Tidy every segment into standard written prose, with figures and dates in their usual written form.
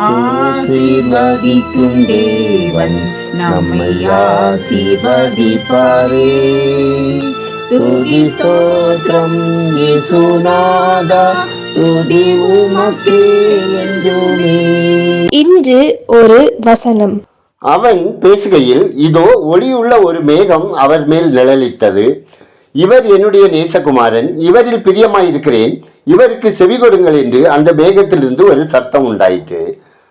ஆசீர்வதிக்கும் தேவன் நம்மை ஆசீர்வதிப்பாரே. துதி ஸ்தோத்திரம் இயேசுநாதா, துதி உமக்கே என்றுமே. இன்று ஒரு வசனம். அவன் பேசுகையில், இதோ ஒளியுள்ள ஒரு மேகம் அவர் மேல் நிழலிட்டது. இவர் என்னுடைய நேசகுமாரன், இவரில் பிரியமாயிருக்கிறேன், இவருக்கு செவி கொடுங்கள் என்று அந்த மேகத்திலிருந்து ஒரு சத்தம் உண்டாயிற்று.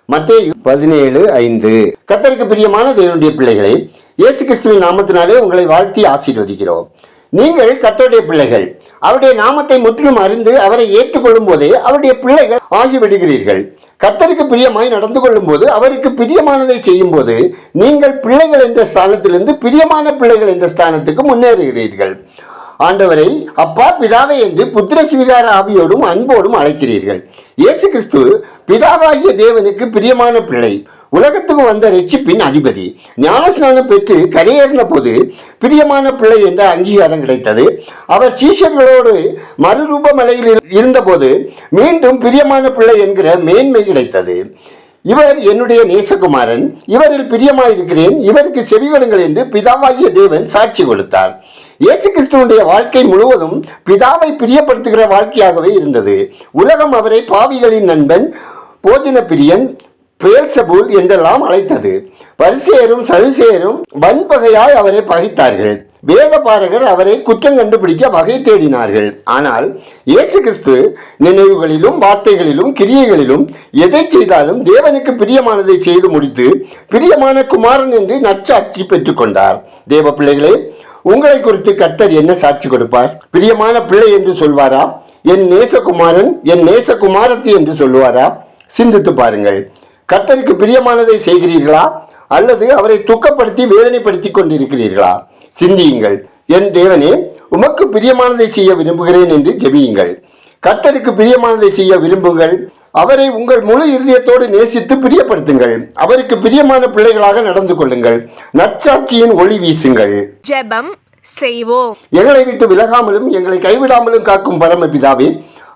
மத்தேயு 17:5. கர்த்தருக்கு பிரியமான தேவனுடைய பிள்ளைகளை, இயேசு கிறிஸ்துவின் நாமத்தினாலே உங்களை வாழ்த்தி ஆசீர்வதிக்கிறோம். நீங்கள் கர்த்தருடைய பிள்ளைகள். அவருடைய நாமத்தை முற்றிலும் அறிந்து அவரை ஏற்றுக்கொள்ளும் போதே அவருடைய பிள்ளைகள் ஆகிவிடுகிறீர்கள். கர்த்தருக்கு பிரியமாய் நடந்து கொள்ளும் போது, அவருக்கு பிரியமானதை செய்யும் போது, நீங்கள் பிள்ளைகள் என்ற ஸ்தானத்திலிருந்து பிரியமான பிள்ளைகள் என்ற ஸ்தானத்துக்கு முன்னேறுகிறீர்கள். ஆண்டவரை அப்பா பிதாவை என்று புத்திர சுவிகார ஆவியோடும் அன்போடும் அழைக்கிறீர்கள். இயேசு கிறிஸ்து பிதாவாகிய தேவனுக்கு பிரியமான பிள்ளை, உலகத்துக்கு வந்த ரட்சிப்பின் அதிபதி. ஞானஸ்நானம் பெற்று கரையேறின போது பிரியமான பிள்ளை என்ற அங்கீகாரம் கிடைத்தது. அவர் சீஷர்களோடு மறுரூப மலையில் இருந்தபோது மீண்டும் பிரியமான பிள்ளை என்கிற மேன்மை கிடைத்தது. இவர் என்னுடைய நேசகுமாரன், இவரில் பிரியமாயிருக்கிறேன், இவருக்கு செவிகொடுங்கள் என்று பிதாவாகிய தேவன் சாட்சி கொடுத்தார். இயேசு கிறிஸ்துவனுடைய வாழ்க்கை முழுவதும் பிதாவை பிரியப்படுத்துகிற வாழ்க்கையாகவே இருந்தது. உலகம் அவரை பாவிகளின் நண்பன், போஜன பிரியன், பெயல்செபூல் என்றெல்லாம் அழைத்தது. பரிசேயரும் சதுசேயரும் வன்பகையாய் அவரை பகைத்தார்கள். வேத பாரகர் அவரை குற்றம் கண்டுபிடிக்க வகை தேடினார்கள். ஆனால் இயேசு கிறிஸ்து நினைவுகளிலும் வார்த்தைகளிலும் கிரியைகளிலும் எதை செய்தாலும் தேவனுக்கு பிரியமானதை செய்து முடித்து பிரியமான குமாரன் என்று நற்சாட்சி பெற்றுக்கொண்டார். தேவ பிள்ளைகளே, உங்களை குறித்து கர்த்தர் என்ன சாட்சி கொடுப்பார்? பிரியமான பிள்ளை என்று சொல்வாரா? என் நேசகுமாரன், என் நேசகுமாரத்தி என்று சொல்லுவாரா? சிந்தித்து பாருங்கள். கர்த்தருக்கு பிரியமானதை செய்கிறீர்களா, அல்லது அவரை துக்கப்படுத்தி வேதனைப்படுத்தி கொண்டிருக்கிறீர்களா? சிந்தியுங்கள். என் தேவனே, உமக்கு பிரியமானதை செய்ய விரும்புகிறேன் என்று ஜெபியுங்கள். கர்த்தருக்கு பிரியமானதை செய்ய விரும்புங்கள். அவரை உங்கள் முழு இருதயத்தோடு நேசித்து பிரியப்படுத்துங்கள். அவருக்கு பிரியமான பிள்ளைகளாக நடந்து கொள்ளுங்கள். நற்சாட்சியின் ஒளி வீசுங்கள். ஜெபம் செய்வோம். எங்களை விட்டு விலகாமலும் எங்களை கைவிடாமலும் காக்கும் பரமபிதாவே,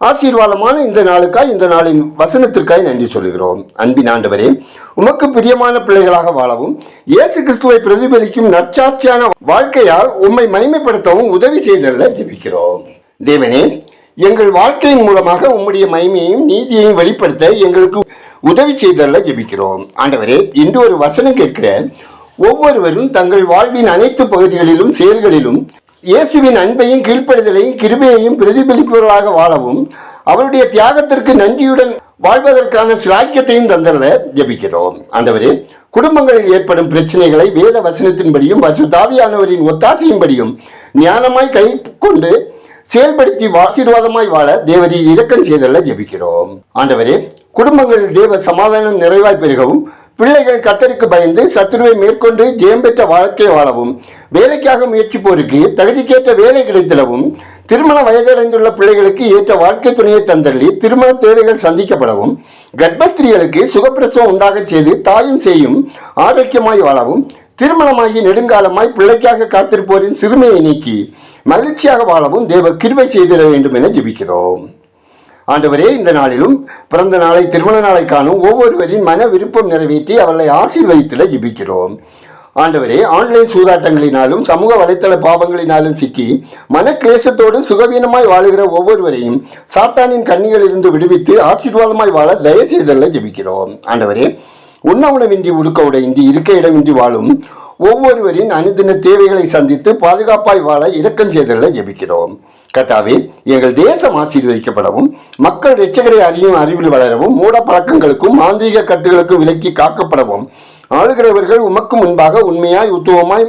ஆசீர்வாதமான இந்த நாளுக்காய், இந்த நாளின் வசனத்திற்காய் நன்றி சொல்கிறோம். அன்பின் ஆண்டவரே, உமக்கு பிரியமான பிள்ளைகளாக வாழவும் இயேசு கிறிஸ்துவை பிரதிபலிக்கும் நற்சாட்சியான வாழ்க்கையால் உம்மை மகிமைப்படுத்தவும் உதவி செய்தல்ல ஜெபிக்கிறோம். தேவனே, எங்கள் வாழ்க்கையின் மூலமாக உம்முடைய மகிமையையும் நீதியையும் வெளிப்படுத்த எங்களுக்கு உதவி செய்தல்ல ஜெபிக்கிறோம். ஆண்டவரே, இன்று ஒரு வசனம் கேட்கிற ஒவ்வொருவரும் தங்கள் வாழ்வின் அனைத்து பகுதிகளிலும் செயல்களிலும் இயேசுவின் அன்பையும் கீழ்ப்படுதலையும் கிருபையையும் பிரதிபலிப்பவர்களாக வாழவும் அவருடைய தியாகத்திற்கு நன்றியுடன் வாழ்வதற்கான சிலாக்கியத்தையும் தந்தல்ல ஜெபிக்கிறோம். ஆண்டவரே, குடும்பங்களில் ஏற்படும் பிரச்சனைகளை வேத வசனத்தின்படியும் பரிசுத்தாவியானவரின் ஒத்தாசையின்படியும் ஞானமாய் கை கொண்டு செயல்படுத்தி ஆசீர்வாதமாய் வாழ தேவரீர் இரக்கம் செய்தல்ல ஜெபிக்கிறோம். ஆண்டவரே, குடும்பங்களில் தேவ சமாதானம் நிறைவாய் பெருகவும் பிள்ளைகள் கர்த்தருக்கு பயந்து சத்துருவை மேற்கொண்டு ஜெயம் பெற்ற வாழ்க்கை வாழவும் வேலைக்காக முயற்சிப்போருக்கு தகுதிக்கேற்ற வேலை கிடைத்திடவும் திருமண வயதடைந்துள்ள பிள்ளைகளுக்கு ஏற்ற வாழ்க்கை துணையை தந்தள்ளி திருமண தேவைகள் சந்திக்கப்படவும் கர்ப்பஸ்திரீகளுக்கு சுகப்பிரசவம் உண்டாக செய்து தாயும் செய்யும் ஆரோக்கியமாய் வாழவும் திருமணமாகி நெடுங்காலமாய் பிள்ளைக்காக காத்திருப்போரின் சிறுமையை நீக்கி மகிழ்ச்சியாக வாழவும் தேவ கிருபை செய்திட வேண்டும் என ஜெபிக்கிறோம். ஆண்டவரே, இந்த நாளிலும் பிறந்த நாளை, திருமண நாளை காணும் ஒவ்வொருவரின் மன விருப்பம் நிறைவேற்றி அவர்களை ஆசீர்வதித்திட ஜெபிக்கிறோம். ஆண்டவரே, ஆன்லைன் சூதாட்டங்களினாலும் சமூக வலைத்தள பாவங்களினாலும் சிக்கி மன கிளேசத்தோடு சுகவீனமாய் வாழுகிற ஒவ்வொருவரையும் சாத்தானின் கண்ணிகளிலிருந்து விடுவித்து ஆசீர்வாதமாய் வாழ தயவு செய்தல்ல ஜெபிக்கிறோம். ஆண்டவரே, உண்ண உணவின்றி உடுக்க உடையின்றி இருக்க இடமின்றி வாழும் ஒவ்வொருவரின் அனுதின தேவைகளை சந்தித்து பாதுகாப்பாய் வாழ இரக்கம் செய்தல்ல ஜெபிக்கிறோம். கர்த்தாவே, எங்கள் தேசம் ஆசீர்வதிக்கப்படவும் மக்கள் இரட்சகரை அறியும் அறிவில் வளரவும் மூட பழக்கங்களுக்கும் மாந்திரிக கட்டுகளுக்கும் விலக்கி காக்கப்படவும் ஆளுகிறவர்கள் உமக்கு முன்பாக உண்மையாய் உத்துவமாய்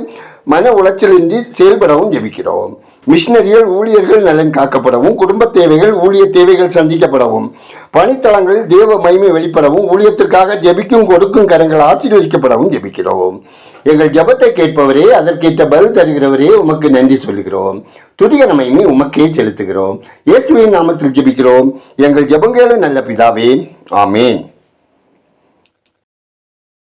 மன உளைச்சலின்றி செயல்படவும் ஜெபிக்கிறோம். மிஷினரிகள் ஊழியர்கள் நலன் காக்கப்படவும் குடும்ப தேவைகள் ஊழிய தேவைகள் சந்திக்கப்படவும் பணித்தளங்களில் தேவ மகிமை வெளிப்படவும் ஊழியத்திற்காக ஜெபிக்கும் கொடுக்கும் கரங்கள் ஆசீர்வதிக்கப்படவும் ஜெபிக்கிறோம். எங்கள் ஜெபத்தை கேட்பவரே, அதற்கேற்ற பதில் தருகிறவரே, உமக்கு நன்றி சொல்கிறோம். துதிகன மகிமை உமக்கே செலுத்துகிறோம். இயேசுவின் நாமத்தில் ஜெபிக்கிறோம் எங்கள் ஜெபங்களும் நல்ல பிதாவே, ஆமேன்.